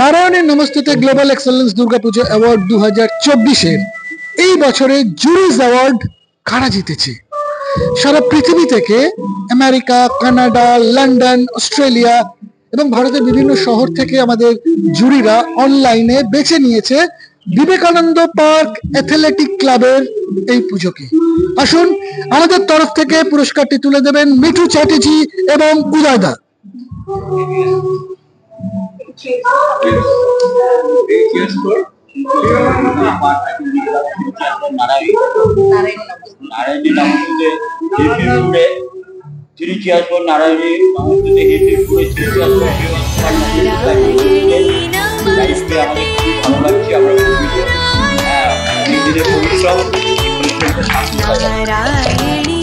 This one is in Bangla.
নারায়ণের নমস্তেতে গ্লোবাল এক্সেলেন্স দুর্গাপুজো অ্যাওয়ার্ড 2024-এর এই বছরে জুরিজ অ্যাওয়ার্ড কারা জিতেছে? সারা পৃথিবী থেকে আমেরিকা, কানাডা, লন্ডন, অস্ট্রেলিয়া এবং ভারতের বিভিন্ন শহর থেকে আমাদের জুরিরা অনলাইনে বেছে নিয়েছে বিবেকানন্দ পার্ক অ্যাথলেটিক ক্লাবের এই পুজোকে। আসুন আমাদের তরফ থেকে পুরস্কারটি তুলে দেবেন মিঠু চ্যাটার্জি এবং উদয়দা। নারায়ণী